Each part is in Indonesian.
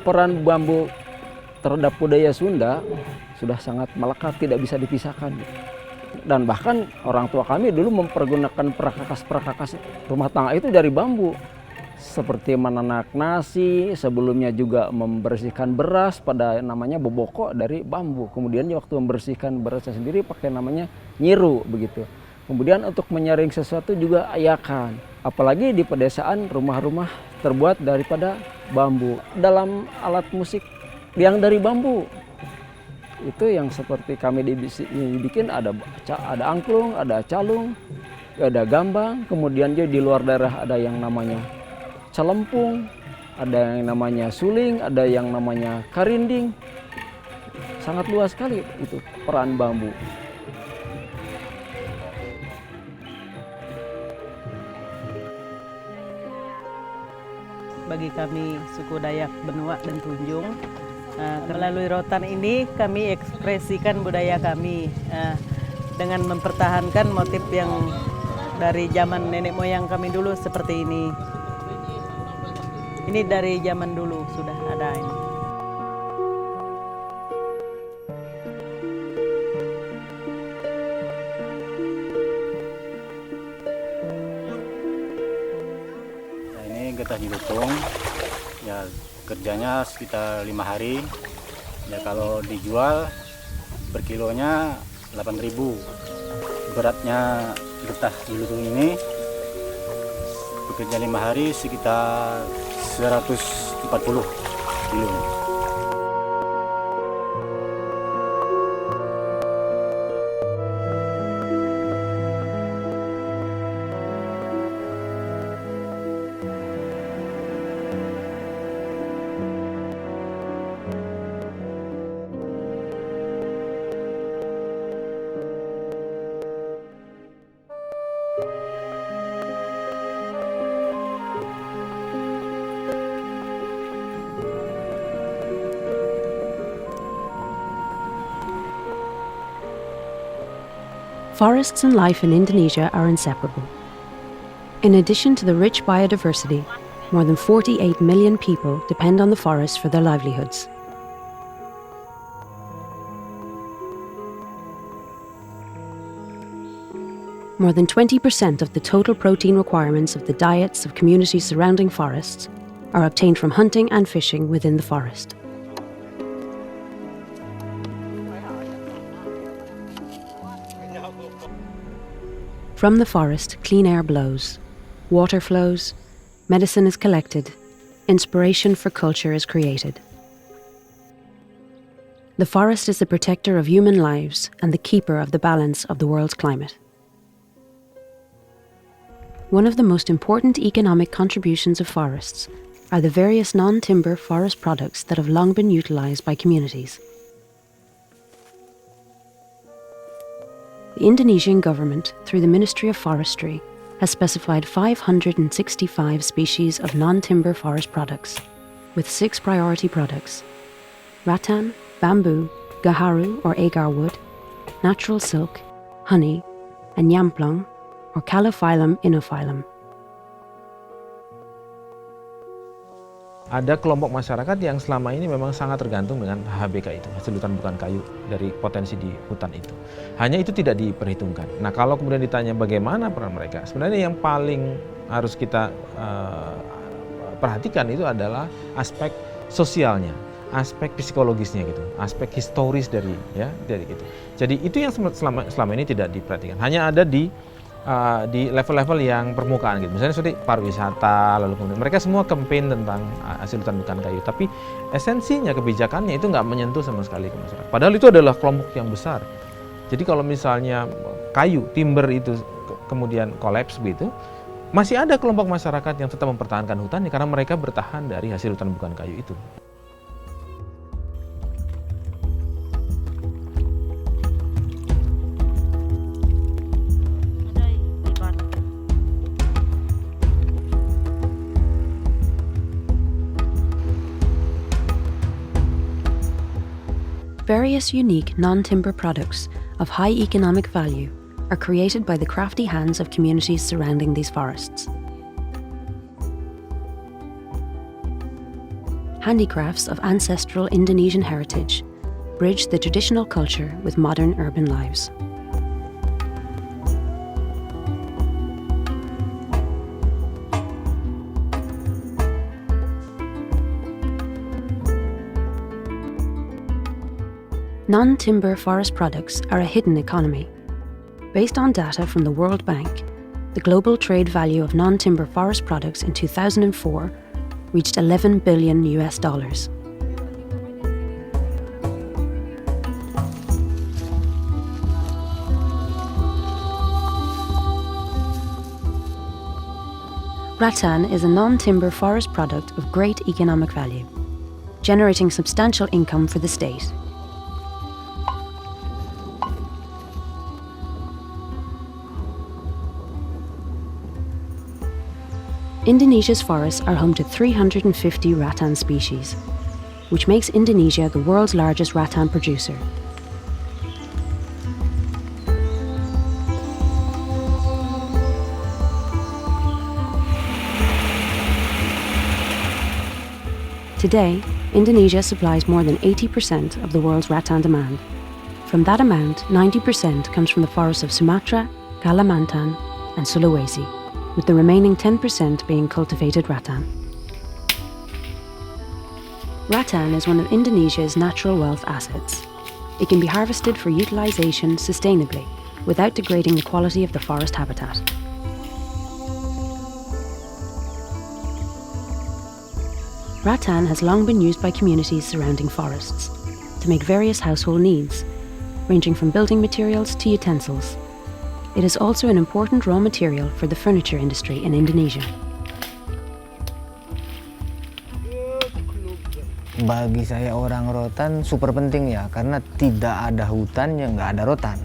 peran bambu terhadap budaya Sunda sudah sangat melekat, tidak bisa dipisahkan. Dan bahkan orang tua kami dulu mempergunakan perkakas-perkakas rumah tangga itu dari bambu. Seperti menanak nasi, sebelumnya juga membersihkan beras pada namanya boboko dari bambu. Kemudian waktu membersihkan berasnya sendiri pakai namanya nyiru begitu. Kemudian untuk menyaring sesuatu juga ayakan. Apalagi di pedesaan rumah-rumah terbuat daripada bambu. Dalam alat musik yang dari bambu itu yang seperti kami dibikin ada angklung, ada calung, ada gambang. Kemudian juga di luar daerah ada yang namanya celempung, ada yang namanya suling, ada yang namanya karinding. Sangat luas sekali itu peran bambu. Bagi kami suku Dayak Benua dan Tunjung, melalui rotan ini kami ekspresikan budaya kami dengan mempertahankan motif yang dari zaman nenek moyang kami dulu seperti ini. Ini dari zaman dulu sudah ada ini. Nah, ini getah dilutung, ya kerjanya sekitar 5 hari. Ya kalau dijual per kilonya 8.000. Beratnya getah dilutung ini bekerja 5 hari sekitar 140 kilo. Forests and life in Indonesia are inseparable. In addition to the rich biodiversity, more than 48 million people depend on the forest for their livelihoods. More than 20% of the total protein requirements of the diets of communities surrounding forests are obtained from hunting and fishing within the forest. From the forest, clean air blows, water flows, medicine is collected, inspiration for culture is created. The forest is the protector of human lives and the keeper of the balance of the world's climate. One of the most important economic contributions of forests are the various non-timber forest products that have long been utilized by communities. The Indonesian government, through the Ministry of Forestry, has specified 565 species of non-timber forest products, with 6 priority products: rattan, bamboo, gaharu or agar wood, natural silk, honey, and nyamplung or Calophyllum inophyllum. Ada kelompok masyarakat yang selama ini memang sangat tergantung dengan HBK itu, hasil hutan bukan kayu dari potensi di hutan itu. Hanya itu tidak diperhitungkan. Nah, kalau kemudian ditanya bagaimana peran mereka, sebenarnya yang paling harus kita perhatikan itu adalah aspek sosialnya, aspek psikologisnya gitu, aspek historis dari gitu. Jadi itu yang selama ini tidak diperhatikan. Hanya ada di level-level yang permukaan gitu. Misalnya seperti pariwisata, lalu kemudian mereka semua campaign tentang hasil hutan bukan kayu, tapi esensinya kebijakannya itu nggak menyentuh sama sekali ke masyarakat. Padahal itu adalah kelompok yang besar. Jadi kalau misalnya kayu, timber itu kemudian kolaps begitu, masih ada kelompok masyarakat yang tetap mempertahankan hutannya karena mereka bertahan dari hasil hutan bukan kayu itu. Various unique non-timber products of high economic value are created by the crafty hands of communities surrounding these forests. handicrafts of ancestral Indonesian heritage bridge the traditional culture with modern urban lives. Non-timber forest products are a hidden economy. Based on data from the World Bank, the global trade value of non-timber forest products in 2004 reached $11 billion. Rattan is a non-timber forest product of great economic value, generating substantial income for the state. Indonesia's forests are home to 350 rattan species, which makes Indonesia the world's largest rattan producer. Today, Indonesia supplies more than 80% of the world's rattan demand. From that amount, 90% comes from the forests of Sumatra, Kalimantan, and Sulawesi, with the remaining 10% being cultivated rattan. Rattan is one of Indonesia's natural wealth assets. It can be harvested for utilization sustainably without degrading the quality of the forest habitat. Rattan has long been used by communities surrounding forests to make various household needs, ranging from building materials to utensils. It is also an important raw material for the furniture industry in Indonesia. Bagi saya orang rotan super penting ya, karena tidak ada hutan yang nggak ada rotan.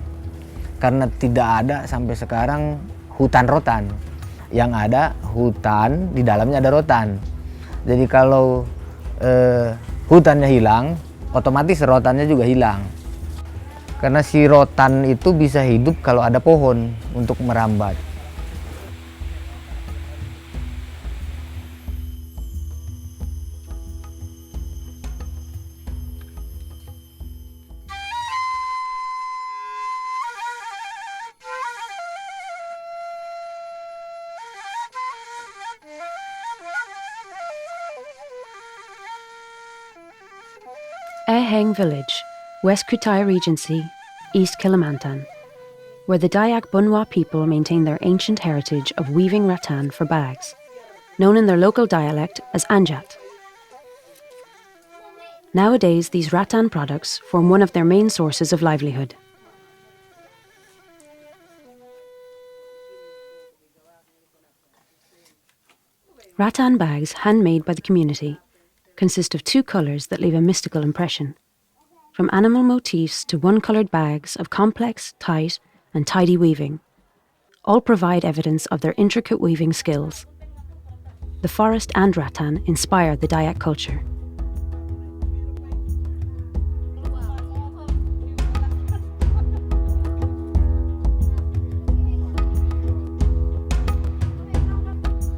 Karena tidak ada sampai sekarang hutan rotan. Yang ada hutan, di dalamnya ada rotan. Jadi kalau hutannya hilang, otomatis rotannya juga hilang. Karena si rotan itu bisa hidup kalau ada pohon untuk merambat. Eheng Village, West Kutai Regency, East Kalimantan, where the Dayak Bunwa people maintain their ancient heritage of weaving rattan for bags, known in their local dialect as anjat. Nowadays, these rattan products form one of their main sources of livelihood. Rattan bags, handmade by the community, consist of two colours that leave a mystical impression. From animal motifs to one-coloured bags of complex, tight and tidy weaving, all provide evidence of their intricate weaving skills. The forest and rattan inspire the Dayak culture.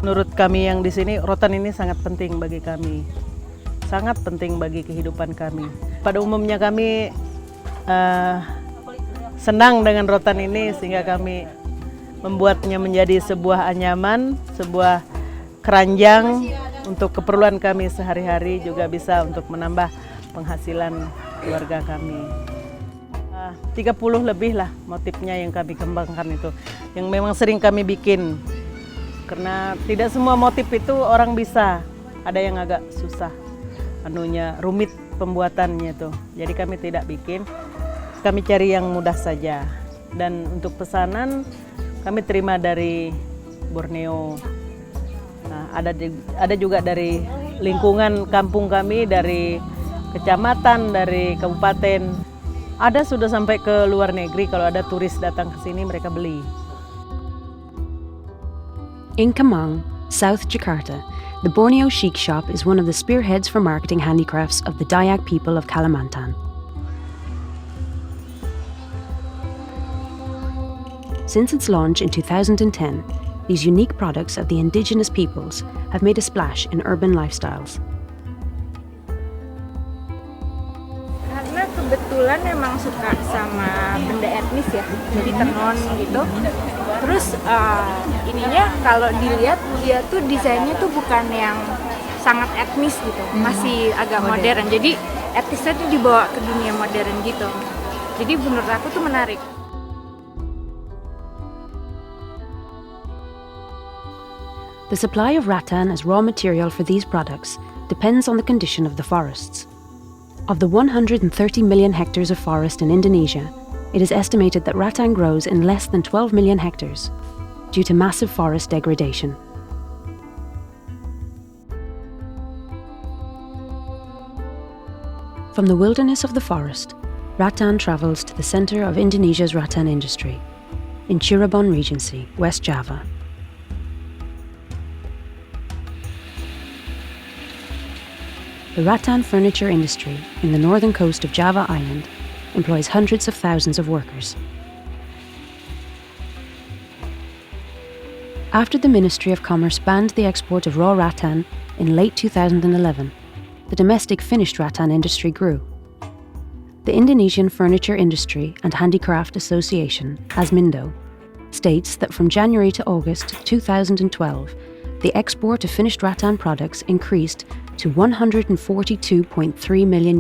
Menurut kami yang di sini, rotan ini sangat penting bagi kami. Sangat penting bagi kehidupan kami. Pada umumnya kami senang dengan rotan ini sehingga kami membuatnya menjadi sebuah anyaman, sebuah keranjang untuk keperluan kami sehari-hari, juga bisa untuk menambah penghasilan keluarga kami. 30 lebih lah motifnya yang kami kembangkan itu, yang memang sering kami bikin. Karena tidak semua motif itu orang bisa, ada yang agak susah. Rumit pembuatannya tuh. Jadi kami tidak bikin, kami cari yang mudah saja. Dan untuk pesanan kami terima dari Borneo. Nah, ada juga dari lingkungan kampung kami, dari kecamatan, dari kabupaten. Ada sudah sampai ke luar negeri, kalau ada turis datang ke sini mereka beli. In Kemang, South Jakarta, the Borneo Chic Shop is one of the spearheads for marketing handicrafts of the Dayak people of Kalimantan. Since its launch in 2010, these unique products of the indigenous peoples have made a splash in urban lifestyles. kebetulan emang suka sama benda etnis ya, jadi tenun gitu. Terus ininya kalau dilihat dia tuh desainnya tuh bukan yang sangat etnis gitu, masih agak modern. Jadi etnisnya tuh dibawa ke dunia modern gitu. Jadi menurut aku tuh menarik. The supply of rattan as raw material for these products depends on the condition of the forests. Of the 130 million hectares of forest in Indonesia, it is estimated that rattan grows in less than 12 million hectares due to massive forest degradation. From the wilderness of the forest, rattan travels to the center of Indonesia's rattan industry, in Cirebon Regency, West Java. The rattan furniture industry in the northern coast of Java Island employs hundreds of thousands of workers. After the Ministry of Commerce banned the export of raw rattan in late 2011, the domestic finished rattan industry grew. The Indonesian Furniture Industry and Handicraft Association, ASMINDO, states that from January to August 2012, the export of finished rattan products increased to $142.3 million.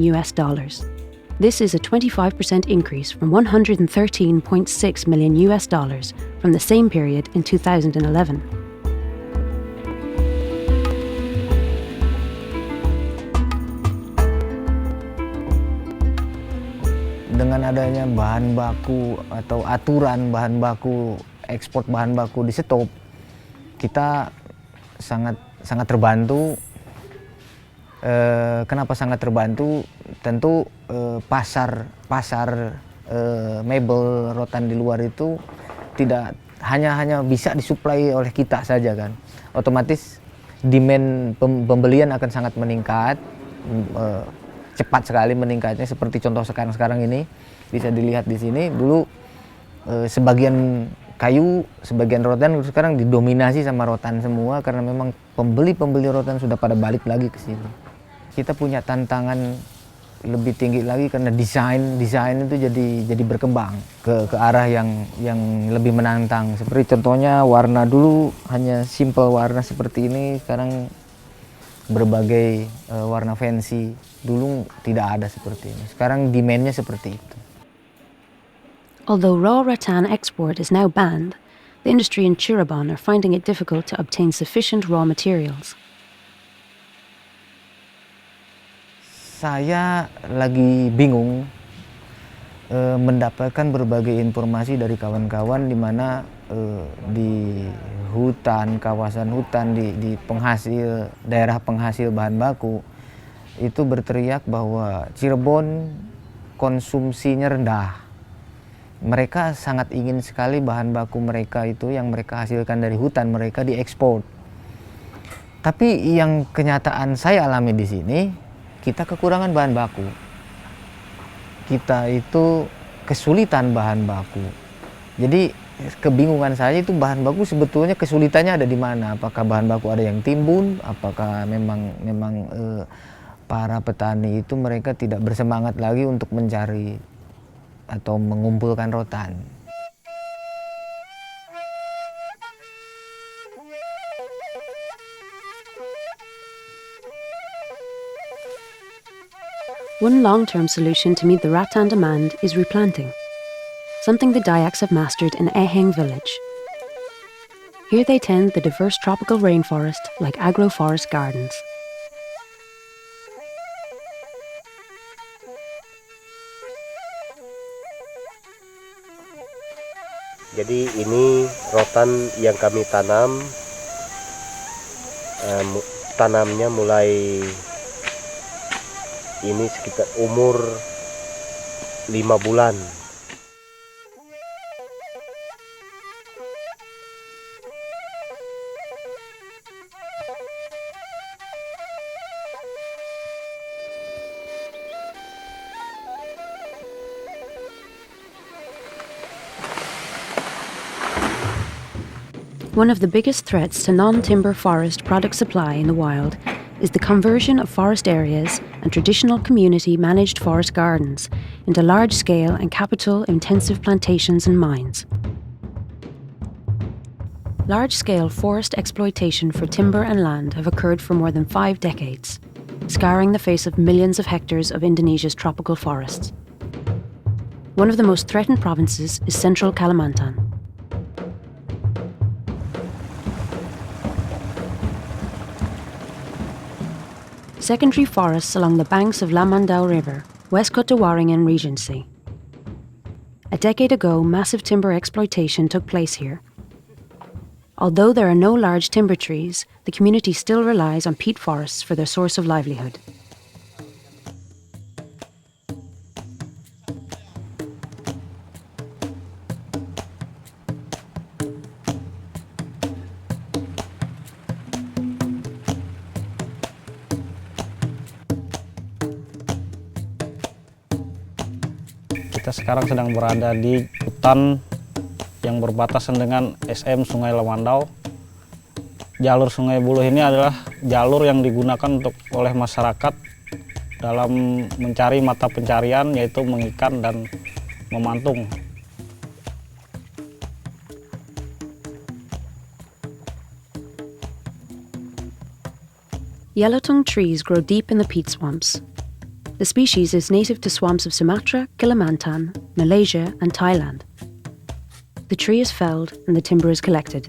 This is a 25% increase from $113.6 million from the same period in 2011. Dengan adanya bahan baku atau aturan bahan baku, ekspor bahan baku di stop, kita sangat terbantu. Kenapa sangat terbantu? Tentu pasar mebel rotan di luar itu tidak hanya bisa disuplai oleh kita saja kan. Otomatis demand pembelian akan sangat meningkat, cepat sekali meningkatnya. Seperti contoh sekarang ini bisa dilihat di sini. Dulu sebagian kayu, sebagian rotan sekarang didominasi sama rotan semua karena memang pembeli rotan sudah pada balik lagi ke sini. Kita punya tantangan lebih tinggi lagi karena desain itu jadi berkembang ke arah yang lebih menantang. Seperti contohnya warna, dulu hanya simple warna seperti ini, sekarang berbagai warna fancy. Dulu tidak ada seperti ini. Sekarang demand-nya seperti itu. Although raw rattan export is now banned, the industry in Cirebon are finding it difficult to obtain sufficient raw materials. Saya lagi bingung mendapatkan berbagai informasi dari kawan-kawan di mana di hutan, kawasan hutan, di penghasil, daerah penghasil bahan baku itu berteriak bahwa Cirebon konsumsinya rendah. Mereka sangat ingin sekali bahan baku mereka itu yang mereka hasilkan dari hutan mereka diekspor. Tapi yang kenyataan saya alami di sini, kita kekurangan bahan baku. Kita itu kesulitan bahan baku. Jadi kebingungan saya itu bahan baku sebetulnya kesulitannya ada di mana? Apakah bahan baku ada yang timbun? Apakah memang para petani itu mereka tidak bersemangat lagi untuk mencari atau mengumpulkan rotan? One long-term solution to meet the rattan demand is replanting, something the Dayaks have mastered in Eheng village. Here they tend the diverse tropical rainforest like agroforest gardens. Jadi ini rotan yang kami tanam, tanamnya mulai ini sekitar umur 5 bulan. One of the biggest threats to non-timber forest product supply in the wild is the conversion of forest areas and traditional community-managed forest gardens into large-scale and capital-intensive plantations and mines. Large-scale forest exploitation for timber and land have occurred for more than 5 decades, scarring the face of millions of hectares of Indonesia's tropical forests. One of the most threatened provinces is central Kalimantan. Secondary forests along the banks of Lamandau River, West Kota Waringin Regency. A decade ago, massive timber exploitation took place here. Although there are no large timber trees, the community still relies on peat forests for their source of livelihood. Kita sekarang sedang berada di hutan yang berbatasan dengan SM Sungai Lamandau. Jalur Sungai Buloh ini adalah jalur yang digunakan oleh masyarakat dalam mencari mata pencarian, yaitu mengikan dan memantung. Yellowtongue trees grow deep in the peat swamps. The species is native to swamps of Sumatra, Kalimantan, Malaysia, and Thailand. The tree is felled and the timber is collected.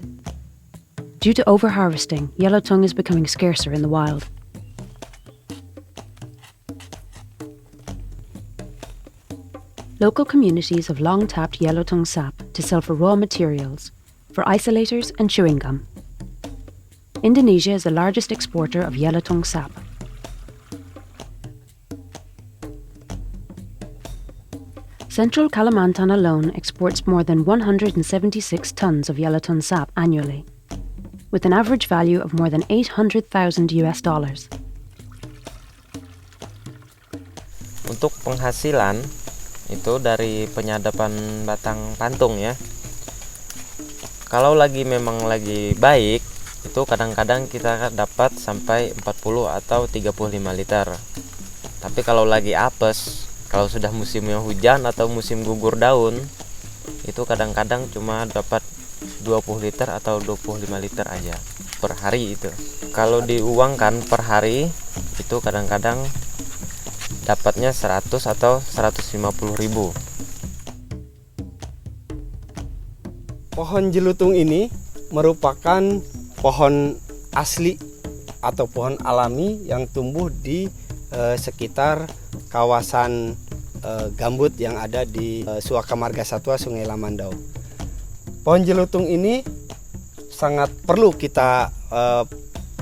Due to overharvesting, yellowtongue is becoming scarcer in the wild. Local communities have long tapped yellowtongue sap to sell for raw materials, for isolators and chewing gum. Indonesia is the largest exporter of yellowtongue sap. Central Kalimantan alone exports more than 176 tons of yellowtongue sap annually, with an average value of more than $800,000. Untuk penghasilan itu dari penyadapan batang pantung ya. Kalau memang lagi baik, itu kadang-kadang kita dapat sampai 40 atau 35 liter. Tapi kalau lagi apes, kalau sudah musimnya hujan atau musim gugur daun, itu kadang-kadang cuma dapat 20 liter atau 25 liter aja per hari itu. Kalau diuangkan per hari, itu kadang-kadang dapatnya 100 atau 150 ribu. Pohon jelutung ini merupakan pohon asli atau pohon alami yang tumbuh di sekitar kawasan gambut yang ada di Suaka Marga Satwa Sungai Lamandau. Pohon jelutung ini sangat perlu kita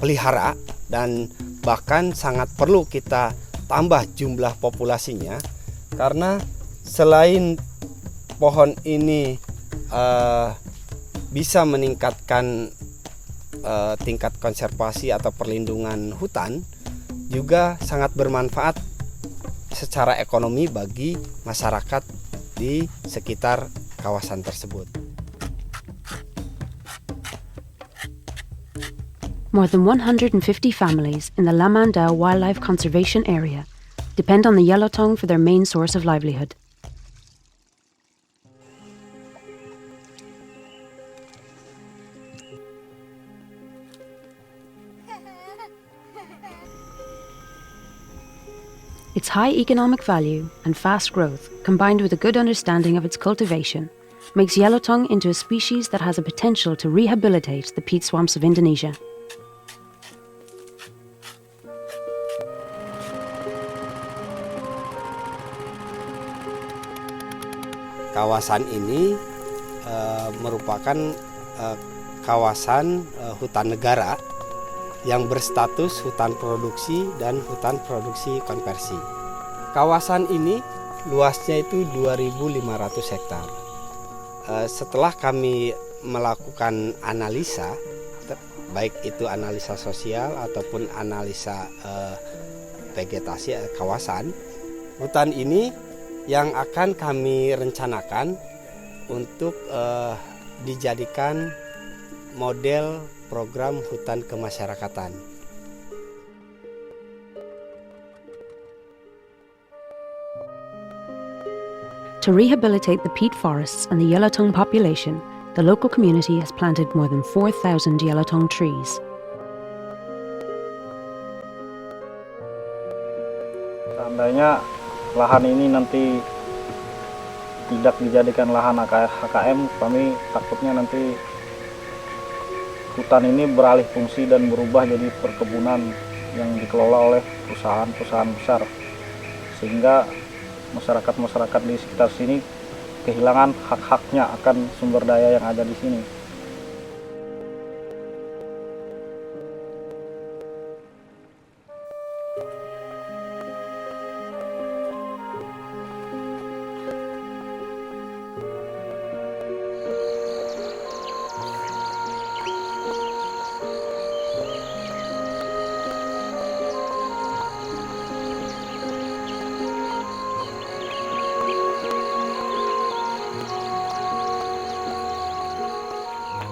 pelihara dan bahkan sangat perlu kita tambah jumlah populasinya, karena selain pohon ini bisa meningkatkan tingkat konservasi atau perlindungan hutan, juga sangat bermanfaat secara ekonomi bagi masyarakat di sekitar kawasan tersebut. More than 150 families in the Lamandau Wildlife Conservation Area depend on the yellowtongue for their main source of livelihood. Its high economic value and fast growth, combined with a good understanding of its cultivation, makes yellowtongue into a species that has a potential to rehabilitate the peat swamps of Indonesia. Kawasan ini merupakan kawasan hutan negara yang berstatus hutan produksi dan hutan produksi konversi. Kawasan ini luasnya itu 2.500 hektar. Setelah kami melakukan analisa, baik itu analisa sosial ataupun analisa vegetasi kawasan, hutan ini yang akan kami rencanakan untuk dijadikan model program hutan kemasyarakatan. To rehabilitate the peat forests and the yellowtongue population, the local community has planted more than 4,000 yellowtongue trees. Seandainya lahan ini nanti tidak dijadikan lahan HKM, kami takutnya nanti hutan ini beralih fungsi dan berubah jadi perkebunan yang dikelola oleh perusahaan-perusahaan besar, sehingga masyarakat-masyarakat di sekitar sini kehilangan hak-haknya akan sumber daya yang ada di sini.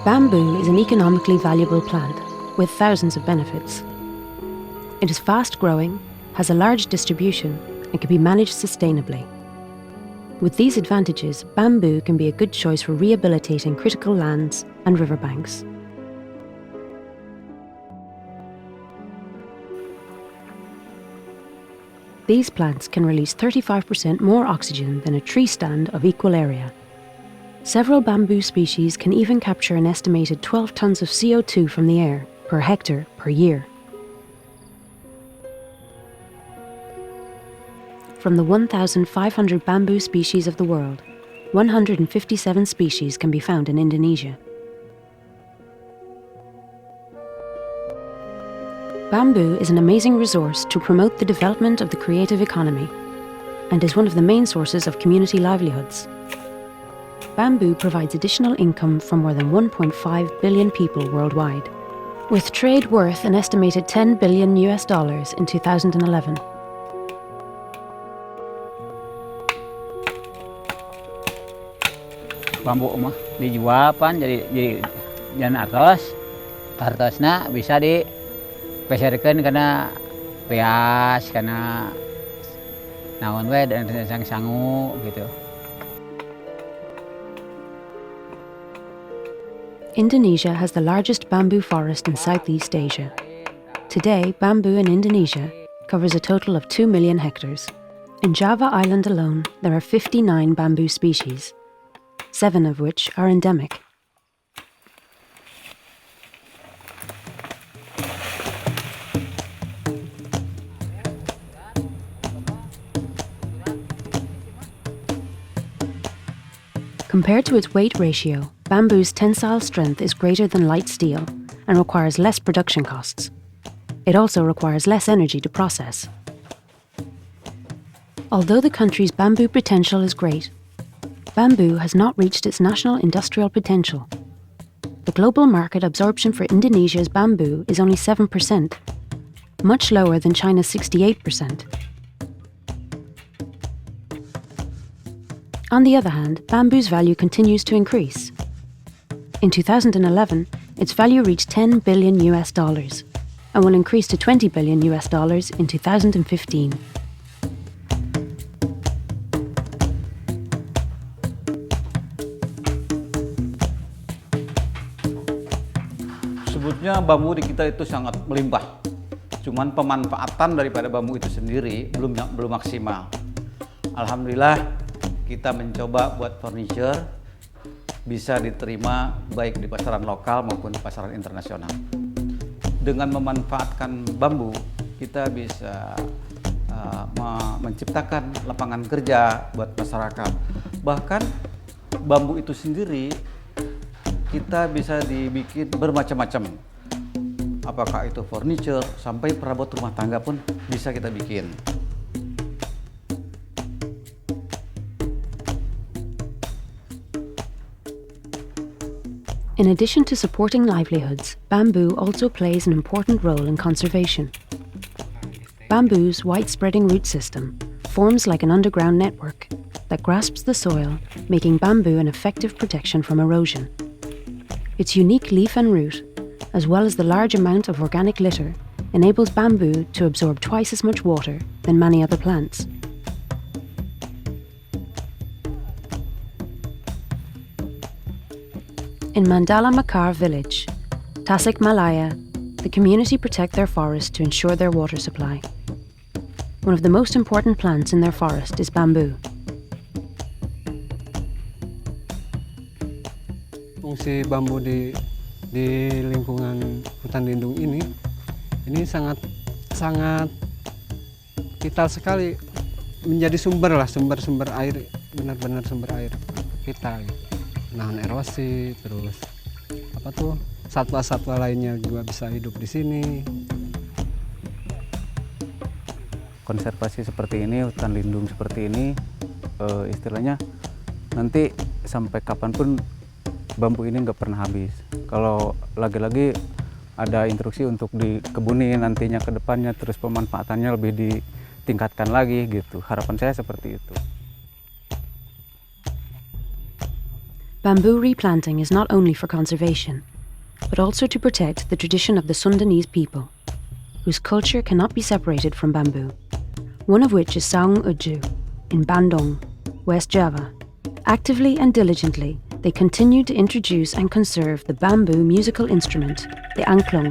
Bamboo is an economically valuable plant with thousands of benefits. It is fast-growing, has a large distribution, and can be managed sustainably. With these advantages, bamboo can be a good choice for rehabilitating critical lands and riverbanks. These plants can release 35% more oxygen than a tree stand of equal area. Several bamboo species can even capture an estimated 12 tons of CO2 from the air per hectare per year. From the 1,500 bamboo species of the world, 157 species can be found in Indonesia. Bamboo is an amazing resource to promote the development of the creative economy and is one of the main sources of community livelihoods. Bamboo provides additional income for more than 1.5 billion people worldwide, with trade worth an estimated $10 billion in 2011. Bambu mah dijual pan jadi jan artosna bisa dipeserkeun kana peas kana naon we dan sangu gitu. Indonesia has the largest bamboo forest in Southeast Asia. Today, bamboo in Indonesia covers a total of 2 million hectares. In Java Island alone, there are 59 bamboo species, 7 of which are endemic. Compared to its weight ratio, bamboo's tensile strength is greater than light steel and requires less production costs. It also requires less energy to process. Although the country's bamboo potential is great, bamboo has not reached its national industrial potential. The global market absorption for Indonesia's bamboo is only 7%, much lower than China's 68%. On the other hand, bamboo's value continues to increase. In 2011, its value reached $10 billion and will increase to $20 billion in 2015. Sebutnya bambu di kita itu sangat melimpah. Cuman pemanfaatan daripada bambu itu sendiri belum maksimal. Alhamdulillah kita mencoba buat furniture bisa diterima baik di pasaran lokal maupun di pasaran internasional. Dengan memanfaatkan bambu, kita bisa menciptakan lapangan kerja buat masyarakat. Bahkan bambu itu sendiri kita bisa dibikin bermacam-macam. Apakah itu furniture sampai perabot rumah tangga pun bisa kita bikin. In addition to supporting livelihoods, bamboo also plays an important role in conservation. Bamboo's wide-spreading root system forms like an underground network that grasps the soil, making bamboo an effective protection from erosion. Its unique leaf and root, as well as the large amount of organic litter, enables bamboo to absorb twice as much water than many other plants. In Mandala Makar village, Tasik Malaya, the community protect their forest to ensure their water supply. One of the most important plants in their forest is bamboo. Fungsi bambu di lingkungan hutan lindung ini sangat vital sekali, menjadi sumber air, benar-benar sumber air kita. Nahan erosi, terus satwa-satwa lainnya juga bisa hidup di sini. Konservasi seperti ini, hutan lindung seperti ini, istilahnya nanti sampai kapanpun bambu ini nggak pernah habis. Kalau lagi-lagi ada instruksi untuk dikebunin nantinya ke depannya, terus pemanfaatannya lebih ditingkatkan lagi gitu. Harapan saya seperti itu. Bamboo replanting is not only for conservation, but also to protect the tradition of the Sundanese people, whose culture cannot be separated from bamboo, one of which is Saung Uju in Bandung, West Java. Actively and diligently, they continue to introduce and conserve the bamboo musical instrument, the angklung.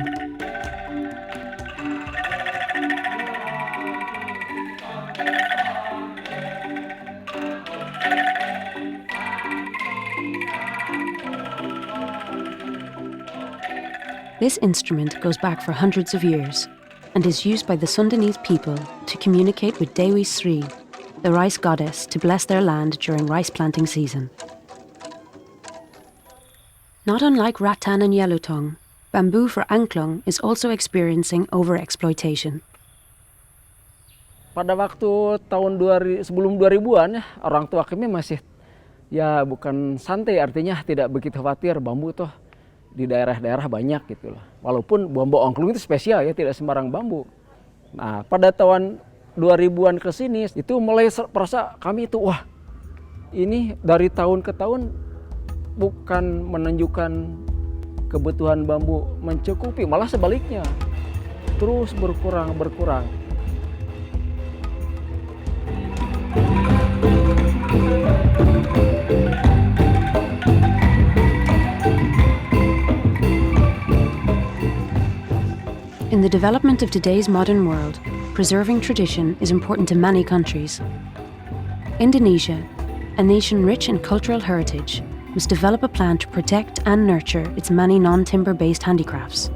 This instrument goes back for hundreds of years and is used by the Sundanese people to communicate with Dewi Sri, the rice goddess, to bless their land during rice planting season. Not unlike rattan and yellowtongue, bamboo for angklung is also experiencing overexploitation. Pada waktu tahun sebelum 2000-an ya, orang tua kami masih bukan santai, artinya tidak begitu khawatir bambu tuh di daerah-daerah banyak gitu loh. Walaupun bambu angklung itu spesial ya, tidak sembarang bambu. Nah, pada tahun 2000-an ke sini itu mulai perasa kami itu wah, ini dari tahun ke tahun bukan menunjukkan kebutuhan bambu mencukupi, malah sebaliknya. Terus berkurang. In the development of today's modern world, preserving tradition is important to many countries. Indonesia, a nation rich in cultural heritage, must develop a plan to protect and nurture its many non-timber-based handicrafts.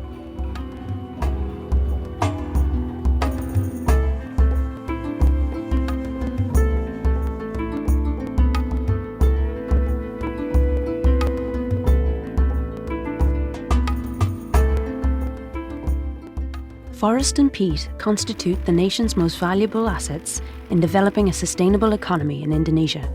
Forest and peat constitute the nation's most valuable assets in developing a sustainable economy in Indonesia.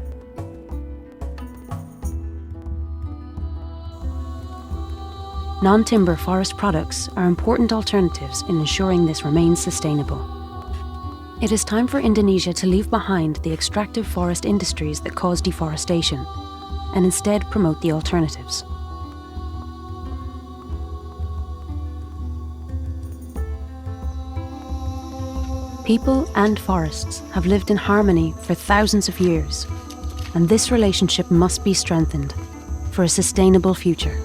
Non-timber forest products are important alternatives in ensuring this remains sustainable. It is time for Indonesia to leave behind the extractive forest industries that cause deforestation and instead promote the alternatives. People and forests have lived in harmony for thousands of years, and this relationship must be strengthened for a sustainable future.